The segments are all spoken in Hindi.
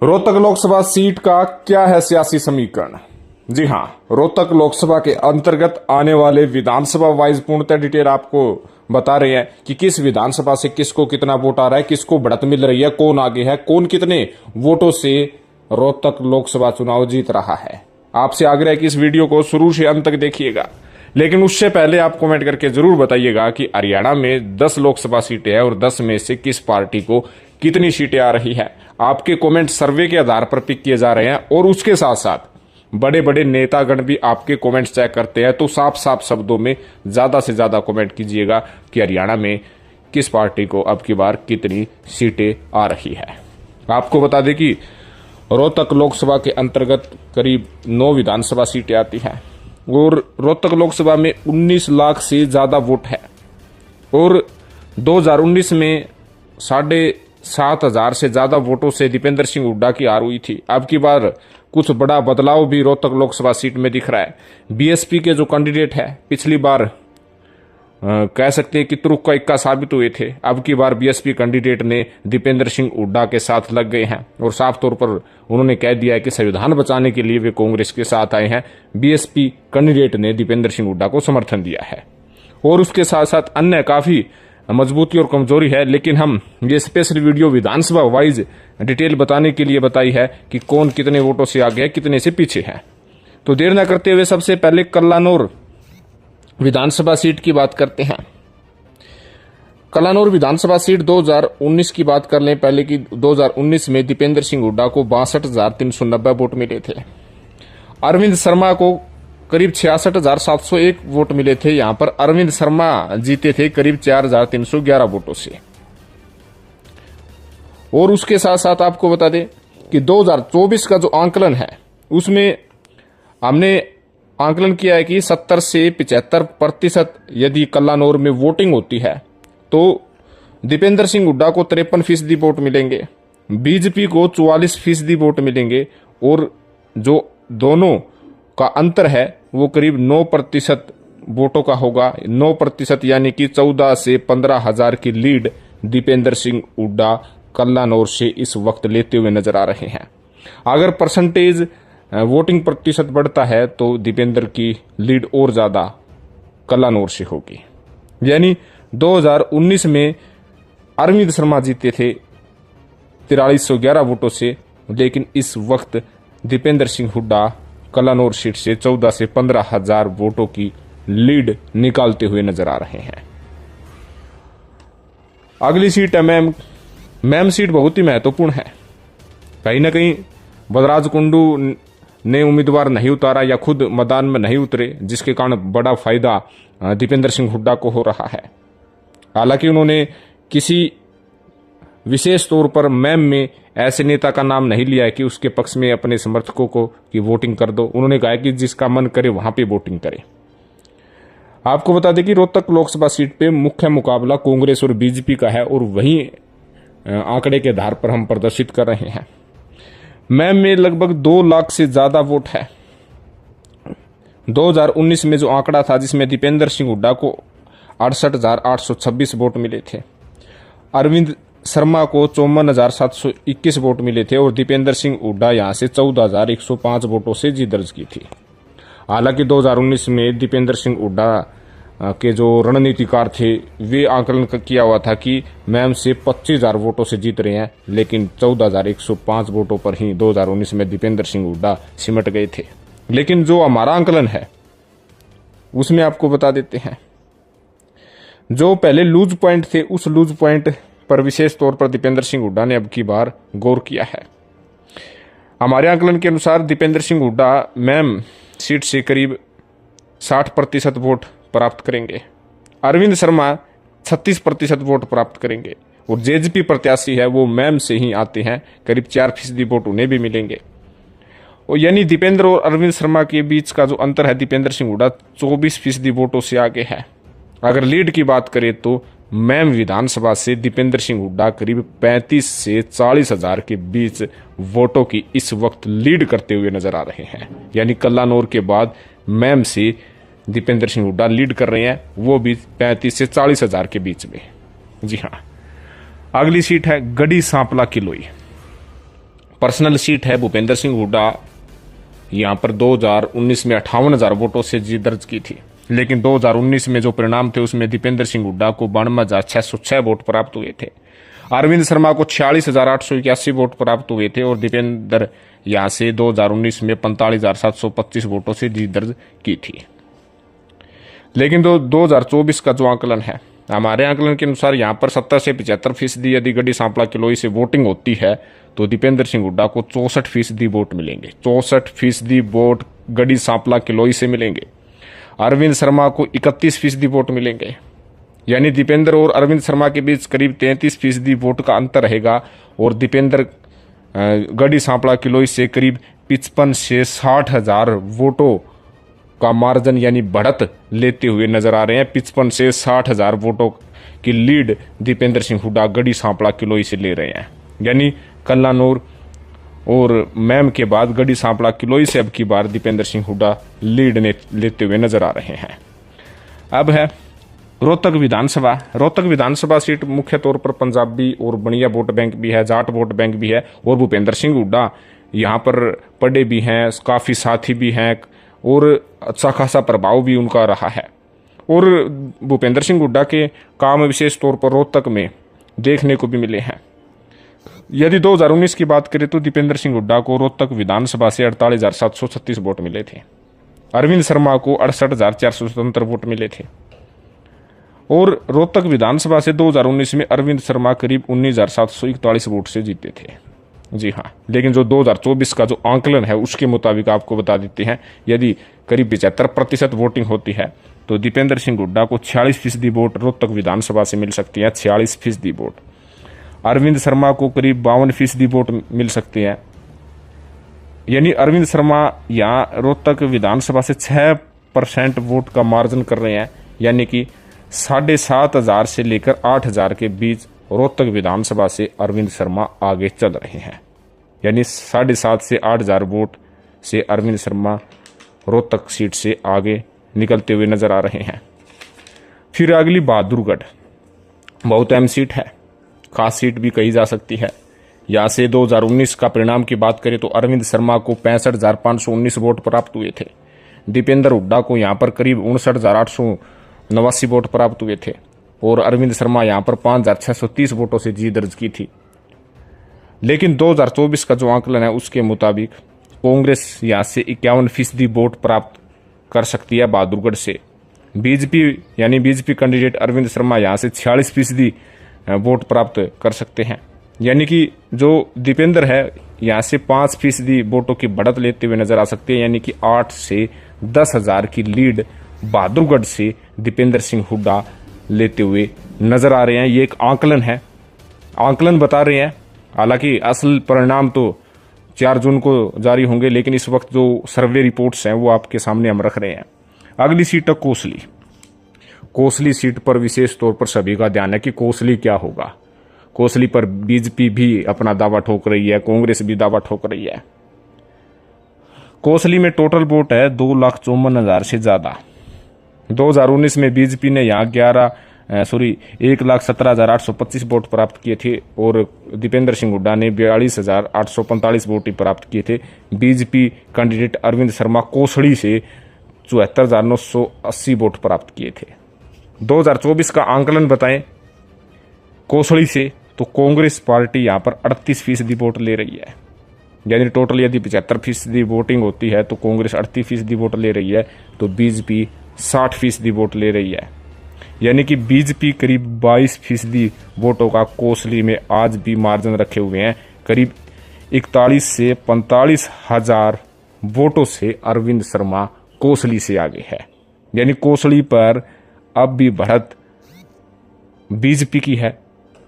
रोहतक लोकसभा सीट का क्या है सियासी समीकरण। जी हां, रोहतक लोकसभा के अंतर्गत आने वाले विधानसभा वाइज पूर्णतः डिटेल आपको बता रहे हैं कि किस विधानसभा से किसको कितना वोट आ रहा है, किसको बढ़त मिल रही है, कौन आगे है, कौन कितने वोटों से रोहतक लोकसभा चुनाव जीत रहा है। आपसे आग्रह है कि इस वीडियो को शुरू से अंत तक देखिएगा, लेकिन उससे पहले आप कमेंट करके जरूर बताइएगा कि हरियाणा में 10 लोकसभा सीटें हैं और 10 में से किस पार्टी को कितनी सीटें आ रही है। आपके कमेंट सर्वे के आधार पर पिक किए जा रहे हैं और उसके साथ साथ बड़े बड़े नेतागण भी आपके कमेंट्स चेक करते हैं। तो साफ साफ शब्दों में ज्यादा से ज्यादा कमेंट कीजिएगा कि हरियाणा में किस पार्टी को अब की बार कितनी सीटें आ रही है। आपको बता दें कि रोहतक लोकसभा के अंतर्गत करीब 9 विधानसभा सीटें आती हैं और रोहतक लोकसभा में 19 लाख से ज्यादा वोट है और 2019 में 7,500 से ज्यादा वोटों से दीपेंद्र सिंह हुड्डा की हार हुई थी। अब की बार कुछ बड़ा बदलाव भी रोहतक लोकसभा सीट में दिख रहा है। बीएसपी के जो कैंडिडेट है पिछली बार कह सकते हैं कि तुरुक का इक्का साबित हुए थे। अब की बार बीएसपी कैंडिडेट ने दीपेंद्र सिंह हुड्डा के साथ लग गए हैं और साफ तौर पर उन्होंने कह दिया है कि संविधान बचाने के लिए वे कांग्रेस के साथ आए हैं। बीएसपी कैंडिडेट ने दीपेंद्र सिंह हुड्डा को समर्थन दिया है और उसके साथ साथ अन्य काफी मजबूती और कमजोरी है, लेकिन हम ये स्पेशल वीडियो विधानसभा वाइज डिटेल बताने के लिए बताई है कि कौन कितने वोटों से आगे है, कितने से पीछे है। तो देर न करते हुए सबसे पहले कल्लानौर विधानसभा सीट की बात करते हैं। कल्लानौर विधानसभा सीट 2019 की बात कर लें पहले की। 2019 में दीपेंद्र सिंह हुड्डा को 62,390 वोट मिले थे। अरविंद शर्मा को करीब 66,701 वोट मिले थे। यहां पर अरविंद शर्मा जीते थे करीब 4,311 वोटों से। और उसके साथ साथ आपको बता दें कि 2024 का जो आंकलन है उसमें हमने आंकलन किया है कि 70 से 75% यदि कल्लानौर में वोटिंग होती है तो दीपेंद्र सिंह हुड्डा को 53% वोट मिलेंगे, बीजेपी को 44% वोट मिलेंगे और जो दोनों का अंतर है वो करीब 9% वोटों का होगा। 9% यानी कि 14 से 15 हजार की लीड दीपेंद्र सिंह हुड्डा कल्लानौर से इस वक्त लेते हुए नजर आ रहे हैं। अगर परसेंटेज वोटिंग प्रतिशत बढ़ता है तो दीपेंद्र की लीड और ज्यादा कल्लानौर से होगी। यानी 2019 में अरविंद शर्मा जीते थे 4311 वोटों से, लेकिन इस वक्त दीपेंद्र सिंह हुड्डा कल्लानौर सीट से 14 से 15 हजार वोटों की लीड निकालते हुए नजर आ रहे हैं। अगली सीट है मैम सीट बहुत ही महत्वपूर्ण है। कहीं ना कहीं बलराज कुंडू ने उम्मीदवार नहीं उतारा या खुद मैदान में नहीं उतरे, जिसके कारण बड़ा फायदा दीपेंद्र सिंह हुड्डा को हो रहा है। हालांकि उन्होंने किसी विशेष तौर पर मैम में ऐसे नेता का नाम नहीं लिया है कि उसके पक्ष में अपने समर्थकों को की वोटिंग कर दो। उन्होंने कहा कि जिसका मन करे वहां पे वोटिंग करे। आपको बता दें कि रोहतक लोकसभा सीट पे मुख्य मुकाबला कांग्रेस और बीजेपी का है और वहीं आंकड़े के आधार पर हम प्रदर्शित कर रहे हैं। मैम में लगभग 2 लाख से ज्यादा वोट है। 2019 में जो आंकड़ा था जिसमें दीपेंद्र सिंह हुड्डा को 68,826 वोट मिले थे, अरविंद शर्मा को 54,721 वोट मिले थे और दीपेंद्र सिंह हुड्डा यहां से 14,105 वोटों से जीत दर्ज की थी। हालांकि 2019 में दीपेंद्र सिंह हुड्डा के जो रणनीतिकार थे वे आंकलन किया हुआ था कि मैम से 25,000 वोटों से जीत रहे हैं, लेकिन 14,105 वोटों पर ही 2019 में दीपेंद्र सिंह हुड्डा सिमट गए थे। लेकिन जो हमारा आंकलन है उसमें आपको बता देते हैं, जो पहले लूज पॉइंट थे उस लूज पॉइंट पर विशेष तौर पर दीपेंद्र सिंह हुड्डा ने अब की बार गौर किया है। हमारे आंकलन के अनुसार दीपेंद्र सिंह हुड्डा मैम सीट से करीब 60% वोट प्राप्त करेंगे। अरविंद शर्मा 36% वोट प्राप्त करेंगे और जेजेपी प्रत्याशी है वो मैम से ही आते हैं, करीब 4% वोट उन्हें भी मिलेंगे। और यानी दीपेंद्र और अरविंद शर्मा के बीच का जो अंतर है, दीपेंद्र सिंह हुड्डा 24% वोटों से आगे है। अगर लीड की बात करें तो मैम विधानसभा से दीपेंद्र सिंह हुड्डा करीब 35 से 40 हजार के बीच वोटों की इस वक्त लीड करते हुए नजर आ रहे हैं। यानी कल्लानौर के बाद मैम से दीपेंद्र सिंह हुड्डा लीड कर रहे हैं, वो भी 35 से 40 हजार के बीच में। जी हाँ, अगली सीट है गढ़ी सांपला किलोई। पर्सनल सीट है भूपेंद्र सिंह हुड्डा यहाँ पर 2019 में 58,000 वोटों से जीत दर्ज की थी, लेकिन 2019 में जो परिणाम थे उसमें दीपेंद्र सिंह हुड्डा को 92,606 वोट प्राप्त हुए थे। अरविंद शर्मा को 46,881 वोट प्राप्त हुए थे और दीपेंद्र यहाँ से 2019 में 45,725 वोटों से जीत दर्ज की थी। लेकिन 2024 का जो आंकलन है, हमारे आंकलन के अनुसार यहाँ पर 70 से 75% यदि गढ़ी सांपला किलोई से वोटिंग होती है तो दीपेंद्र सिंह हुड्डा को 64% वोट मिलेंगे। 64% वोट गढ़ी सांपला किलोई से मिलेंगे। अरविंद शर्मा को 31% वोट मिलेंगे, यानी दीपेंद्र और अरविंद शर्मा के बीच करीब 33% वोट का अंतर रहेगा और दीपेंद्र गढ़ी सांपला किलोई से करीब 55 से 60,000 वोटों का मार्जिन यानी बढ़त लेते हुए नजर आ रहे हैं। 55 से 60,000 वोटों की लीड दीपेंद्र सिंह हुड्डा गढ़ी सांपला किलोई से ले रहे हैं, यानी कल्लानूर और मैम के बाद गढ़ी सांपला किलोई से अब की बार दीपेंद्र सिंह हुड्डा लीड लेते हुए नजर आ रहे हैं। अब है रोहतक विधानसभा। रोहतक विधानसभा सीट मुख्य तौर पर पंजाबी और बनिया वोट बैंक भी है, जाट वोट बैंक भी है और भूपेंद्र सिंह हुड्डा यहाँ पर पढ़े भी हैं, काफी साथी भी हैं और अच्छा खासा प्रभाव भी उनका रहा है। और भूपेंद्र सिंह हुड्डा के काम विशेष तौर पर रोहतक में देखने को भी मिले हैं। यदि 2019 की बात करें तो दीपेंद्र सिंह हुड्डा को रोहतक विधानसभा से 48,736 वोट मिले थे। अरविंद शर्मा को 68,477 वोट मिले थे और रोहतक विधानसभा से 2019 में अरविंद शर्मा करीब 19,741 वोट से जीते थे। जी हाँ, लेकिन जो 2024 का जो आंकलन है उसके मुताबिक आपको बता देते हैं, यदि करीब 75% वोटिंग होती है तो दीपेंद्र सिंह हुड्डा को 46% वोट रोहतक विधानसभा से मिल सकती है, 46% वोट। अरविंद शर्मा को करीब 52% वोट मिल सकते हैं, यानी अरविंद शर्मा यहाँ रोहतक विधानसभा से 6% वोट का मार्जिन कर रहे हैं, यानी कि 7,500 से लेकर 8,000 के बीच रोहतक विधानसभा से अरविंद शर्मा आगे चल रहे हैं, यानी 7,500 से 8,000 वोट से अरविंद शर्मा रोहतक सीट से आगे निकलते हुए नजर आ रहे हैं। फिर अगली बहादुरगढ़, बहुत अहम सीट है, खास सीट भी कही जा सकती है। यहाँ से 2019 का परिणाम की बात करें तो अरविंद शर्मा को 65,519 वोट प्राप्त हुए थे। दीपेंद्र हुड्डा को यहाँ पर करीब 59,889 वोट प्राप्त हुए थे और अरविंद शर्मा यहाँ पर 5,630 वोटों से जीत दर्ज की थी। लेकिन 2024 का जो आंकलन है उसके मुताबिक कांग्रेस यहाँ से 51% वोट प्राप्त कर सकती है बहादुरगढ़ से। बीजेपी यानी बीजेपी कैंडिडेट अरविंद शर्मा यहाँ से 46% वोट प्राप्त कर सकते हैं, यानी कि जो दीपेंद्र है यहाँ से 5% वोटों की बढ़त लेते हुए नजर आ सकते हैं, यानी कि 8 से 10,000 की लीड बहादुरगढ़ से दीपेंद्र सिंह हुड्डा लेते हुए नजर आ रहे हैं। ये एक आंकलन है, आंकलन बता रहे हैं, हालांकि असल परिणाम तो 4 जून को जारी होंगे, लेकिन इस वक्त जो सर्वे रिपोर्ट्स हैं वो आपके सामने हम रख रहे हैं। अगली सीट है कोसली। कोसली सीट पर विशेष तौर पर सभी का ध्यान है कि कोसली क्या होगा। कोसली पर बीजेपी भी अपना दावा ठोक रही है, कांग्रेस भी दावा ठोक रही है। कोसली में टोटल वोट है 2,54,000 से ज्यादा। 2019 में बीजेपी ने यहाँ 1,17,825 वोट प्राप्त किए थे और दीपेंद्र सिंह हुड्डा ने 42,845 वोट ही प्राप्त किए थे। बीजेपी कैंडिडेट अरविंद शर्मा कोसली से 74,980 वोट प्राप्त किए थे। 2024 का आंकलन बताएं कोसली से तो कांग्रेस पार्टी यहाँ पर 38% वोट ले रही है, यानी टोटल यदि 75% वोटिंग होती है तो कांग्रेस 38% वोट ले रही है, तो बीजेपी 60% वोट ले रही है, यानी कि बीजेपी करीब 22% वोटों का कोसली में आज भी मार्जिन रखे हुए हैं। करीब 41 से 45 हजार वोटों से अरविंद शर्मा कोसली से आगे है, यानी कोसली पर अब भी बढ़त बीजेपी की है,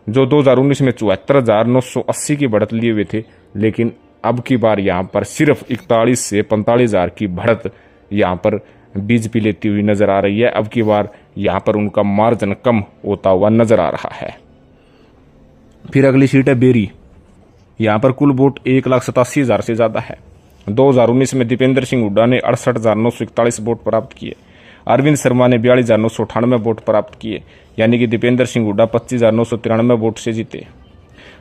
जो 2019 में 74,980 की बढ़त लिए हुए थे, लेकिन अब की बार यहाँ पर सिर्फ 41 से 45,000 की बढ़त यहाँ पर बीजेपी लेती हुई नजर आ रही है। अब की बार यहाँ पर उनका मार्जिन कम होता हुआ नजर आ रहा है। फिर अगली सीट है बेरी। यहाँ पर कुल वोट 1,87,000 से ज्यादा है। 2019 में दीपेंद्र सिंह हुड्डा ने 68,941 वोट प्राप्त किए, अरविंद शर्मा ने 42,998 वोट प्राप्त किए, यानी कि दीपेंद्र सिंह हुड्डा 25,993 वोट से जीते।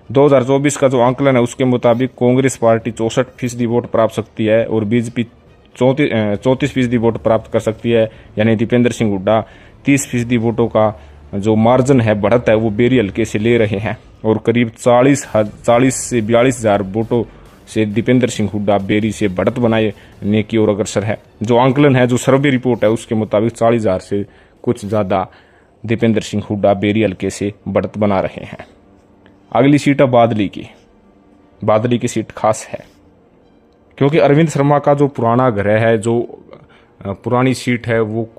2024 का जो आंकलन है उसके मुताबिक कांग्रेस पार्टी 64% वोट प्राप्त सकती है और बीजेपी 34% वोट प्राप्त कर सकती है। यानी दीपेंद्र सिंह हुड्डा 30% वोटों का जो मार्जिन है, बढ़त है, वो बेरी हल्के से ले रहे हैं और करीब 40 से 42 हजार वोटों से दीपेंद्र सिंह हुड्डा बेरी से बढ़त बनाने की ओर अग्रसर है। जो आंकलन है, जो सर्वे रिपोर्ट है, उसके मुताबिक 40 हजार से कुछ ज्यादा दीपेंद्र सिंह हुड्डा बेरी हल्के से बढ़त बना रहे हैं। अगली सीट है बादली की। बादली की सीट खास है क्योंकि अरविंद शर्मा का जो पुराना ग्रह है, जो पुरानी सीट है, वो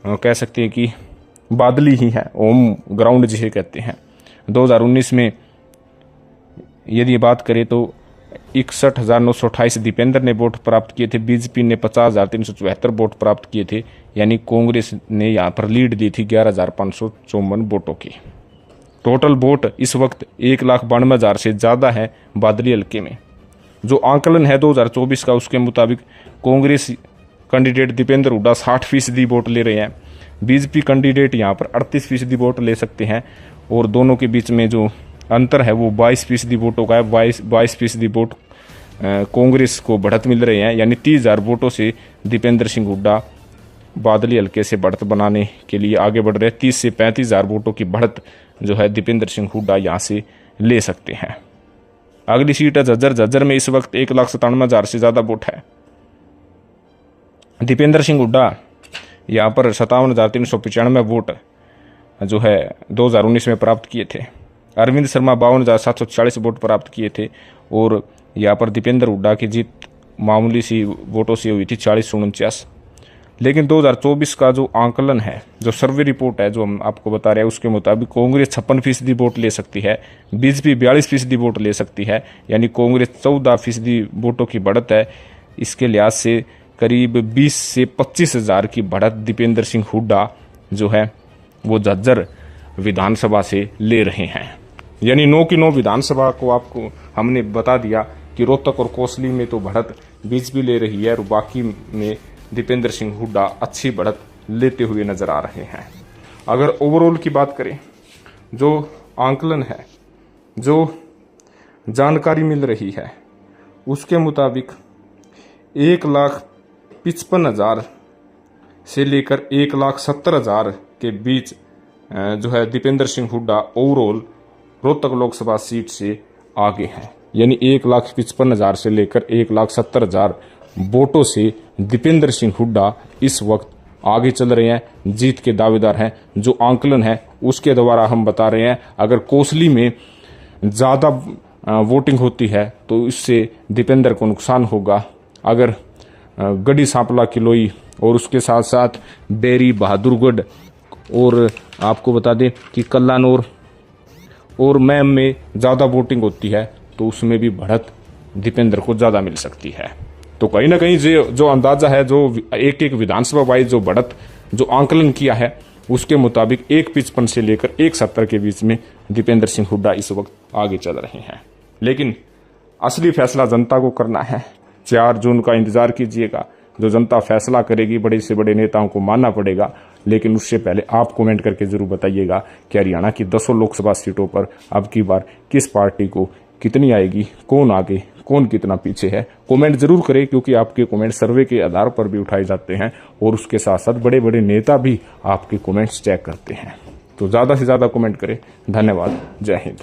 कह सकते हैं कि बादली ही है, ओम ग्राउंड जिसे कहते हैं। 2019 में यदि बात करें तो 61,928 दीपेंद्र ने वोट प्राप्त किए थे, बीजेपी ने 50,374 वोट प्राप्त किए थे। यानी कांग्रेस ने यहाँ पर लीड दी थी 11,554 वोटों की। टोटल वोट इस वक्त 1,92,000 से ज़्यादा है बादली हल्के में। जो आंकलन है 2024 का, उसके मुताबिक कांग्रेस कैंडिडेट दीपेंद्र हुड्डा 60% वोट ले रहे हैं, बीजेपी कैंडिडेट यहाँ पर 38% वोट ले सकते हैं और दोनों के बीच में जो अंतर है वो 22% वोटों का है। 22% वोट कांग्रेस को बढ़त मिल रहे हैं। यानी 30,000 वोटों से दीपेंद्र सिंह हुड्डा बादली हल्के से बढ़त बनाने के लिए आगे बढ़ रहे हैं। 30 से 35,000 वोटों की बढ़त जो है दीपेंद्र सिंह हुड्डा यहाँ से ले सकते हैं। अगली सीट है झज्जर। झज्जर में इस वक्त 1,97,000 से ज़्यादा वोट है। दीपेंद्र सिंह हुड्डा यहाँ पर 57,395 वोट जो है 2019 में प्राप्त किए थे। अरविंद शर्मा 52,740 वोट प्राप्त किए थे और यहाँ पर दीपेंद्र हुड्डा की जीत मामूली सी वोटों से हुई थी, 40-49। लेकिन 2024 का जो आंकलन है, जो सर्वे रिपोर्ट है, जो हम आपको बता रहे हैं, उसके मुताबिक कांग्रेस 56% वोट ले सकती है, बीजेपी 42% वोट ले सकती है। यानी कांग्रेस 14% वोटों की बढ़त है। इसके लिहाज से करीब 20 से 25 हजार की बढ़त दीपेंद्र सिंह हुड्डा जो है वो झज्जर विधानसभा से ले रहे हैं। यानी 9 की 9 विधानसभा को आपको हमने बता दिया कि रोहतक और कोसली में तो बढ़त बीजेपी ले रही है और बाकी में दीपेंद्र सिंह हुड्डा अच्छी बढ़त लेते हुए नजर आ रहे हैं। अगर ओवरऑल की बात करें, जो आंकलन है, जो जानकारी मिल रही है, उसके मुताबिक 1,55,000 से लेकर 1,70,000 के बीच जो है दीपेंद्र सिंह हुड्डा ओवरऑल रोहतक लोकसभा सीट से आगे हैं। यानी 1,55,000 से लेकर 1,70,000 वोटों से दीपेंद्र सिंह हुड्डा इस वक्त आगे चल रहे हैं, जीत के दावेदार हैं। जो आंकलन है उसके द्वारा हम बता रहे हैं, अगर कोसली में ज़्यादा वोटिंग होती है तो इससे दीपेंद्र को नुकसान होगा। अगर गढ़ी सांपला किलोई और उसके साथ साथ बेरी, बहादुरगढ़ और आपको बता दें कि कल्लानौर और मैम में ज़्यादा वोटिंग होती है तो उसमें भी बढ़त दीपेंद्र को ज़्यादा मिल सकती है। तो कहीं ना कहीं जो अंदाजा है, जो एक एक विधानसभा वाइज जो बढ़त, जो आंकलन किया है, उसके मुताबिक 1,55 से लेकर 1,70 के बीच में दीपेंद्र सिंह हुड्डा इस वक्त आगे चल रहे हैं। लेकिन असली फैसला जनता को करना है। 4 जून का इंतजार कीजिएगा, जो जनता फैसला करेगी, बड़े से बड़े नेताओं को मानना पड़ेगा। लेकिन उससे पहले आप कमेंट करके जरूर बताइएगा कि हरियाणा की 10 लोकसभा सीटों पर अब की बार किस पार्टी को कितनी आएगी, कौन आगे, कौन कितना पीछे है। कमेंट जरूर करें, क्योंकि आपके कमेंट सर्वे के आधार पर भी उठाए जाते हैं और उसके साथ साथ बड़े बड़े नेता भी आपके कमेंट्स चेक करते हैं। तो ज़्यादा से ज़्यादा कमेंट करें। धन्यवाद। जय हिंद।